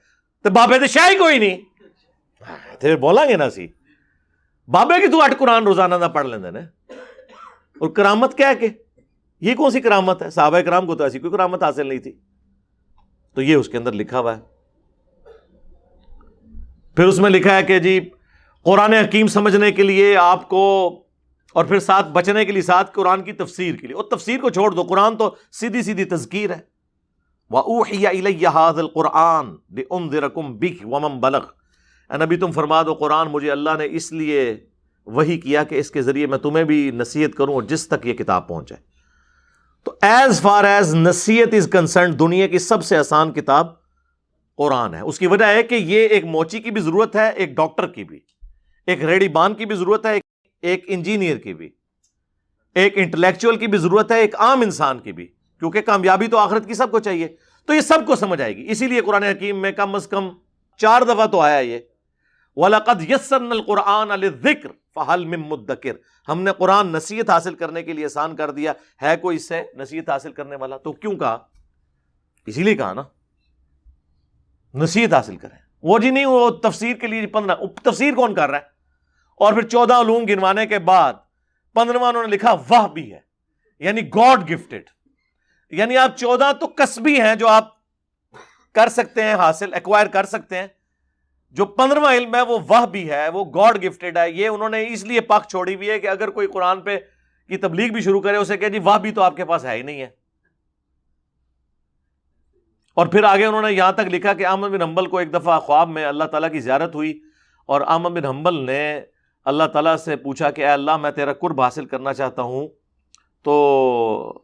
تو بابے تو شاہی کوئی نہیں تے بولا گے نا سی بابے کی تو 8 قرآن روزانہ نہ پڑھ لیندے نے. اور کرامت کیا ہے کہ یہ کون سی کرامت ہے؟ صحابہ کرام کو تو ایسی کوئی کرامت حاصل نہیں تھی. تو یہ اس کے اندر لکھا ہوا ہے. پھر اس میں لکھا ہے کہ جی قرآن حکیم سمجھنے کے لیے آپ کو، اور پھر ساتھ بچنے کے لیے ساتھ قرآن کی تفسیر کے لیے. اور تفسیر کو چھوڑ دو، قرآن تو سیدھی سیدھی تذکیر ہے. وَأُوحِيَ إِلَيَّ هَذَا الْقُرْآنُ لِأُنذِرَكُم بِهِ وَمَن بَلَغَ. اے نبی تم فرما دو قرآن مجھے اللہ نے اس لیے وحی کیا کہ اس کے ذریعے میں تمہیں بھی نصیحت کروں اور جس تک یہ کتاب پہنچے. تو ایز فار ایز نصیحت از کنسرنڈ دنیا کی سب سے آسان کتاب قرآن ہے. اس کی وجہ ہے کہ یہ ایک موچی کی بھی ضرورت ہے، ایک ڈاکٹر کی بھی، ایک ریڑی بان کی بھی ضرورت ہے، ایک انجینئر کی بھی، ایک انٹلیکچوئل کی بھی ضرورت ہے، ایک عام انسان کی بھی، کیونکہ کامیابی تو آخرت کی سب کو چاہیے. تو یہ سب کو سمجھ آئے گی. اسی لیے قرآن حکیم میں کم از کم 4 دفعہ تو آیا یہ وَلَقَدْ يَسَّرْنَا الْقُرْآنَ لِلذِّكْرِ فَهَلْ مِن مُدَّكِرٍ. ہم نے قرآن نصیحت حاصل کرنے کے لیے آسان کر دیا، ہے کوئی اس سے نصیحت حاصل کرنے والا؟ تو کیوں کہا؟ اسی لیے کہا نا نصیحت حاصل کریں. وہ جی نہیں وہ تفسیر کے لیے 15 تفسیر کون کر رہا ہے؟ اور پھر 14 علوم گنوانے کے بعد 15واں انہوں نے لکھا وہ بھی ہے، یعنی گاڈ گفٹڈ. یعنی آپ 14 تو کسبی ہیں جو آپ کر سکتے ہیں، حاصل ایکوائر کر سکتے ہیں. جو 15واں علم ہے وہ بھی ہے، وہ گاڈ گفٹڈ ہے. یہ انہوں نے اس لیے پاک چھوڑی ہوئی ہے کہ اگر کوئی قرآن پہ کی تبلیغ بھی شروع کرے اسے کہ جی بھی تو آپ کے پاس ہے ہی نہیں ہے. اور پھر آگے انہوں نے یہاں تک لکھا کہ احمد بن حنبل کو ایک دفعہ خواب میں اللہ تعالیٰ کی زیارت ہوئی اور احمد بن حنبل نے اللہ تعالیٰ سے پوچھا کہ اے اللہ میں تیرا قرب حاصل کرنا چاہتا ہوں، تو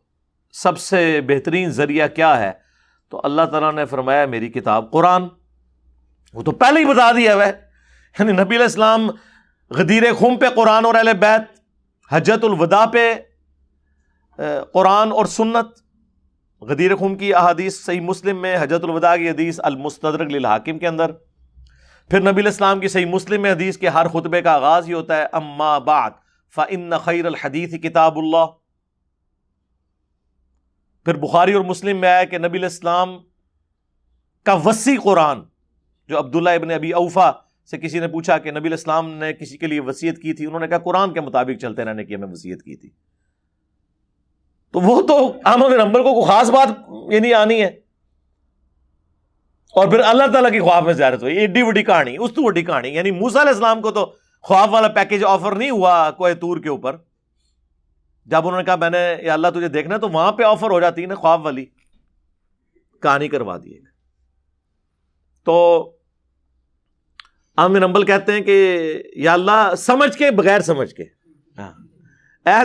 سب سے بہترین ذریعہ کیا ہے؟ تو اللہ تعالیٰ نے فرمایا میری کتاب قرآن. وہ تو پہلے ہی بتا دیا ہے. یعنی نبی علیہ السلام غدیر خم پہ قرآن اور اہل بیت، حجت الوداع پہ قرآن اور سنت. غدیر خم کی احادیث صحیح مسلم میں، حجت الوداع کی حدیث المستدرک للحاکم کے اندر. پھر نبی علیہ السلام کی صحیح مسلم میں حدیث کے ہر خطبے کا آغاز ہی ہوتا ہے اما بعد فإن خیر الحدیث کتاب اللہ. پھر بخاری اور مسلم میں آیا کہ نبی علیہ السلام کا وسیع قرآن، جو عبداللہ ابن ابی اوفا سے کسی نے پوچھا کہ نبی علیہ السلام نے کسی کے لیے وصیت کی تھی، انہوں نے کہا قرآن کے مطابق چلتے رہنے کی ہمیں وصیت کی تھی. تو وہ تو احمد بن حنبل کو کوئی خاص بات یعنی آنی ہے. اور پھر اللہ تعالیٰ کی خواب میں زیارت ہوئی، ایڈی بڑی کہانی، اس تو بڑی کہانی. یعنی موسیٰ علیہ السلام کو تو خواب والا پیکیج آفر نہیں ہوا کوہ طور کے اوپر. جب انہوں نے کہا میں نے یا اللہ تجھے دیکھنا، تو وہاں پہ آفر ہو جاتی ہے نا خواب والی کہانی کروا دی. تو احمد بن حنبل کہتے ہیں کہ یا اللہ سمجھ کے بغیر سمجھ کے،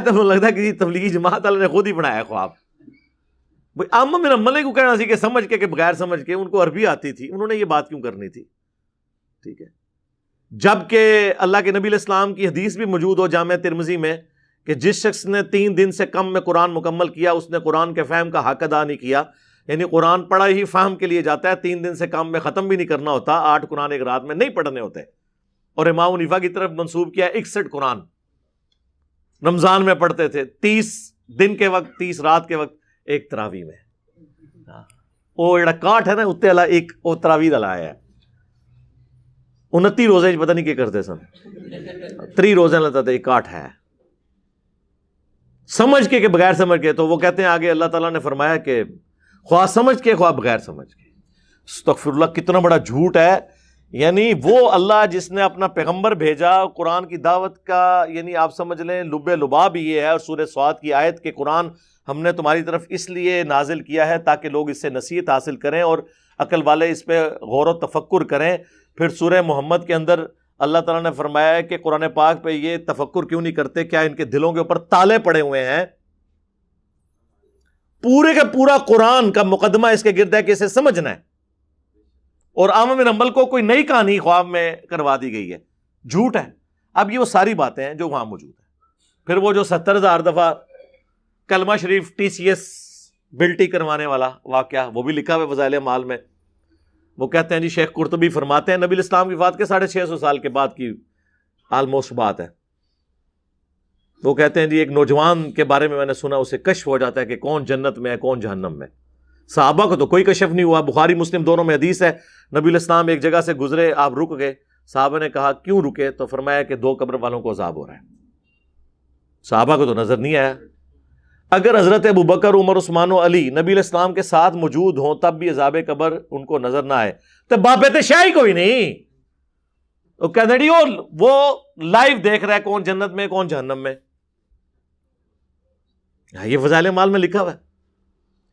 تو لگتا ہے کہ تبلیغی جماعت والے نے خود ہی بنایا خواب. احمد بن حنبل کو کہنا سی کہ سمجھ کے کہ بغیر سمجھ کے، ان کو عربی آتی تھی، انہوں نے یہ بات کیوں کرنی تھی؟ ٹھیک ہے. جبکہ اللہ کے نبی علیہ السلام کی حدیث بھی موجود ہو جامع ترمذی میں کہ جس شخص نے 3 دن سے کم میں قرآن مکمل کیا اس نے قرآن کے فہم کا حق ادا نہیں کیا. یعنی قرآن پڑھا ہی فہم کے لیے جاتا ہے، 3 دن سے کم میں ختم بھی نہیں کرنا ہوتا، 8 قرآن ایک رات میں نہیں پڑھنے ہوتے. اور امام حنیفہ کی طرف منسوب کیا 61 قرآن رمضان میں پڑھتے تھے، 30 دن کے وقت 30 رات کے وقت ایک تراویح میں وہ جڑا کاٹ ہے نا اتنے والا ایک وہ تراویح والا آیا ہے 29 روزے پتہ نہیں کیا کرتے سن 3 روزے لیتا تھا، ایک کاٹ ہے سمجھ کے کہ بغیر سمجھ کے. تو وہ کہتے ہیں آگے اللہ تعالیٰ نے فرمایا کہ خواہ سمجھ کے خواہ بغیر سمجھ کے. استغفر اللہ، کتنا بڑا جھوٹ ہے. یعنی وہ اللہ جس نے اپنا پیغمبر بھیجا قرآن کی دعوت کا، یعنی آپ سمجھ لیں لب لباب یہ ہے. اور سورہ صاد کی آیت کہ قرآن ہم نے تمہاری طرف اس لیے نازل کیا ہے تاکہ لوگ اس سے نصیحت حاصل کریں اور عقل والے اس پہ غور و تفکر کریں. پھر سورہ محمد کے اندر اللہ تعالیٰ نے فرمایا ہے کہ قرآن پاک پہ یہ تفکر کیوں نہیں کرتے، کیا ان کے دلوں کے اوپر تالے پڑے ہوئے ہیں. پورے کا پورا قرآن کا مقدمہ اس کے گرد ہے کہ اسے سمجھنا ہے. اور احمد بن حنبل کو کوئی نئی کہانی خواب میں کروا دی گئی ہے، جھوٹ ہے. اب یہ وہ ساری باتیں ہیں جو وہاں موجود ہیں. پھر وہ جو 70,000 دفعہ کلمہ شریف TCS بلٹی کروانے والا واقعہ وہ بھی لکھا ہوا ہے فضائل اعمال میں. وہ کہتے ہیں جی شیخ قرطبی فرماتے ہیں نبی الاسلام کی وفات کے 650 سال کے بعد کی آلموسٹ بات ہے. وہ کہتے ہیں جی ایک نوجوان کے بارے میں نے سنا اسے کشف ہو جاتا ہے کہ کون جنت میں ہے کون جہنم میں. صحابہ کو تو کوئی کشف نہیں ہوا. بخاری مسلم دونوں میں حدیث ہے نبی الاسلام ایک جگہ سے گزرے، آپ رک گئے. صحابہ نے کہا کیوں رکے؟ تو فرمایا کہ 2 قبر والوں کو عذاب ہو رہا ہے. صحابہ کو تو نظر نہیں آیا. اگر حضرت ابوبکر عمر عثمان و علی نبی الاسلام کے ساتھ موجود ہوں تب بھی عذاب قبر ان کو نظر نہ آئے تو بابت شاہی کوئی نہیں. وہ کہتے ہیں وہ لائیو دیکھ رہا ہے کون جنت میں کون جہنم میں. یہ فضائل اعمال میں لکھا ہوا ہے.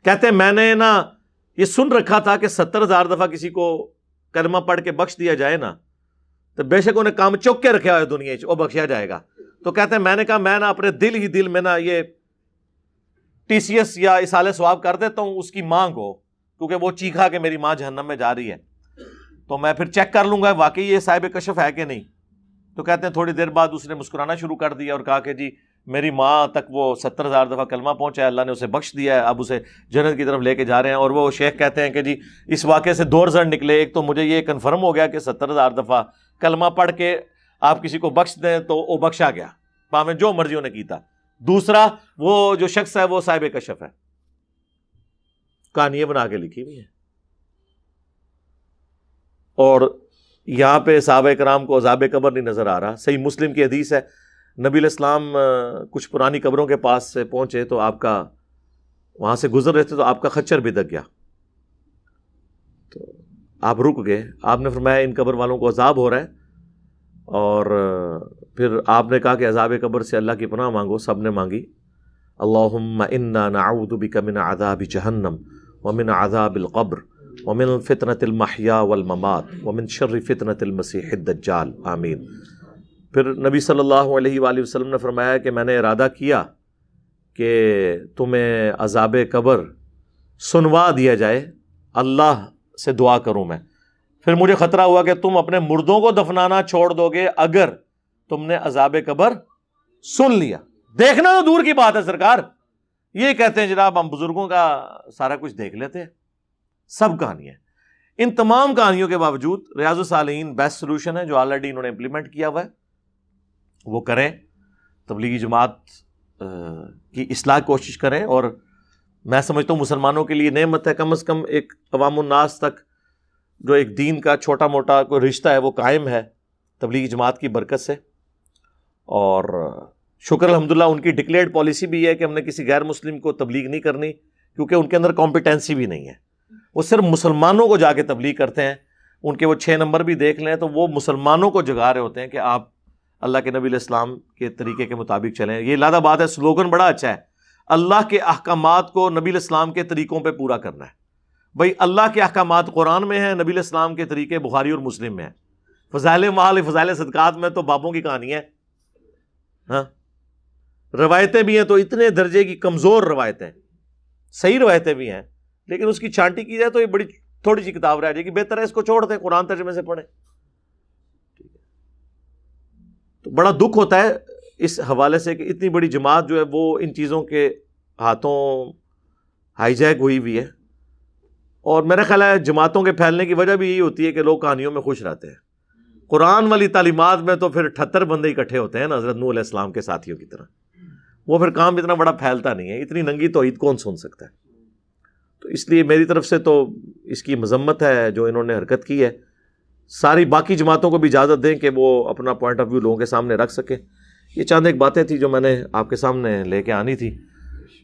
کہتے ہیں میں نے نا یہ سن رکھا تھا کہ 70,000 دفعہ کسی کو کلمہ پڑھ کے بخش دیا جائے نا تو بے شک انہیں کام چوک کے رکھا ہے دنیا وہ بخشیا جائے گا. تو کہتے ہیں میں نے کہا میں نا اپنے دل میں نا یہ TCS یا اصالہ ثواب کر دیتا ہوں اس کی ماں کو، کیونکہ وہ چیخا کہ میری ماں جہنم میں جا رہی ہے تو میں پھر چیک کر لوں گا واقعی یہ صاحب کشف ہے کہ نہیں. تو کہتے ہیں تھوڑی دیر بعد اس نے مسکرانا شروع کر دیا اور کہا کہ جی میری ماں تک وہ 70,000 دفعہ کلمہ پہنچا ہے، اللہ نے اسے بخش دیا ہے، اب اسے جنت کی طرف لے کے جا رہے ہیں. اور وہ شیخ کہتے ہیں کہ جی اس واقعے سے 2 رزلٹ نکلے. ایک تو مجھے یہ کنفرم ہو گیا کہ 70,000 دفعہ کلمہ پڑھ کے آپ کسی کو بخش دیں تو وہ بخشا گیا، پاویں جو مرضی انہیں کیتا. دوسرا وہ جو شخص ہے وہ صاحب کشف ہے، کہانیاں بنا کے لکھی ہوئی ہیں. اور یہاں پہ صحابہ کرام کو عذاب قبر نہیں نظر آ رہا. صحیح مسلم کی حدیث ہے نبی علیہ السلام کچھ پرانی قبروں کے پاس سے پہنچے تو آپ کا وہاں سے گزر رہے تھے تو آپ کا خچر بھی دک گیا تو آپ رک گئے. آپ نے فرمایا ان قبر والوں کو عذاب ہو رہا ہے. اور پھر آپ نے کہا کہ عذاب قبر سے اللہ کی پناہ مانگو. سب نے مانگی. اللہم انا نعوذ بک من عذاب جہنم ومن عذاب القبر ومن فتنة المحیا والممات ومن شر فتنة المسیح الدجال آمین. پھر نبی صلی اللہ علیہ وآلہ وسلم نے فرمایا کہ میں نے ارادہ کیا کہ تمہیں عذاب قبر سنوا دیا جائے، اللہ سے دعا کروں میں. پھر مجھے خطرہ ہوا کہ تم اپنے مردوں کو دفنانا چھوڑ دو گے اگر تم نے عذاب قبر سن لیا. دیکھنا تو دور کی بات ہے سرکار. یہ کہتے ہیں جناب ہم بزرگوں کا سارا کچھ دیکھ لیتے ہیں، سب کہانیاں. ان تمام کہانیوں کے باوجود ریاض الصالحین بیسٹ سولوشن ہے جو آلریڈی انہوں نے امپلیمنٹ کیا ہوا ہے، وہ کریں. تبلیغی جماعت کی اصلاح کوشش کریں. اور میں سمجھتا ہوں مسلمانوں کے لیے نعمت ہے کم از کم ایک عوام الناس تک جو ایک دین کا چھوٹا موٹا کوئی رشتہ ہے وہ قائم ہے تبلیغی جماعت کی برکت سے. اور شکر الحمدللہ ان کی ڈکلیئرڈ پالیسی بھی ہے کہ ہم نے کسی غیر مسلم کو تبلیغ نہیں کرنی، کیونکہ ان کے اندر کمپیٹنسی بھی نہیں ہے. وہ صرف مسلمانوں کو جا کے تبلیغ کرتے ہیں. ان کے وہ 6 نمبر بھی دیکھ لیں تو وہ مسلمانوں کو جگا رہے ہوتے ہیں کہ آپ اللہ کے نبی علیہ السلام کے طریقے کے مطابق چلیں. یہ لادہ بات ہے، سلوگن بڑا اچھا ہے، اللہ کے احکامات کو نبی علیہ السلام کے طریقوں پہ پورا کرنا ہے. بھائی اللہ کے احکامات قرآن میں ہیں، نبی علیہ السلام کے طریقے بخاری اور مسلم میں ہیں. فضائل اعمال فضائل صدقات میں تو بابوں کی کہانی ہے. ہاں روایتیں بھی ہیں تو اتنے درجے کی کمزور روایتیں، صحیح روایتیں بھی ہیں لیکن اس کی چھانٹی کی جائے تو یہ بڑی تھوڑی سی کتاب رہ جائے گی. بہتر ہے اس کو چھوڑ دیں، قرآن ترجمے سے پڑھیں. تو بڑا دکھ ہوتا ہے اس حوالے سے کہ اتنی بڑی جماعت جو ہے وہ ان چیزوں کے ہاتھوں ہائی جیک ہوئی ہوئی ہے. اور میرا خیال ہے جماعتوں کے پھیلنے کی وجہ بھی یہی ہوتی ہے کہ لوگ کہانیوں میں خوش رہتے ہیں. قرآن والی تعلیمات میں تو پھر 78 بندے اکٹھے ہوتے ہیں نا حضرت نوح علیہ السلام کے ساتھیوں کی طرح. وہ پھر کام اتنا بڑا پھیلتا نہیں ہے. اتنی ننگی توحید کون سن سکتا ہے؟ تو اس لیے میری طرف سے تو اس کی مذمت ہے جو انہوں نے حرکت کی ہے. ساری باقی جماعتوں کو بھی اجازت دیں کہ وہ اپنا پوائنٹ آف ویو لوگوں کے سامنے رکھ سکیں. یہ چند ایک باتیں تھیں جو میں نے آپ کے سامنے لے کے آنی تھی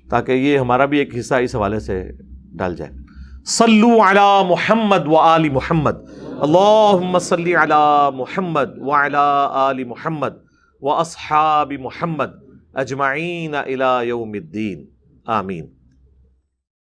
تاکہ یہ ہمارا بھی ایک حصہ اس حوالے سے ڈال جائے. صلو علی محمد و آل محمد. اللہم صلی علی محمد وعلی آل محمد و اصحاب محمد اجمعین الی یوم الدین. آمین.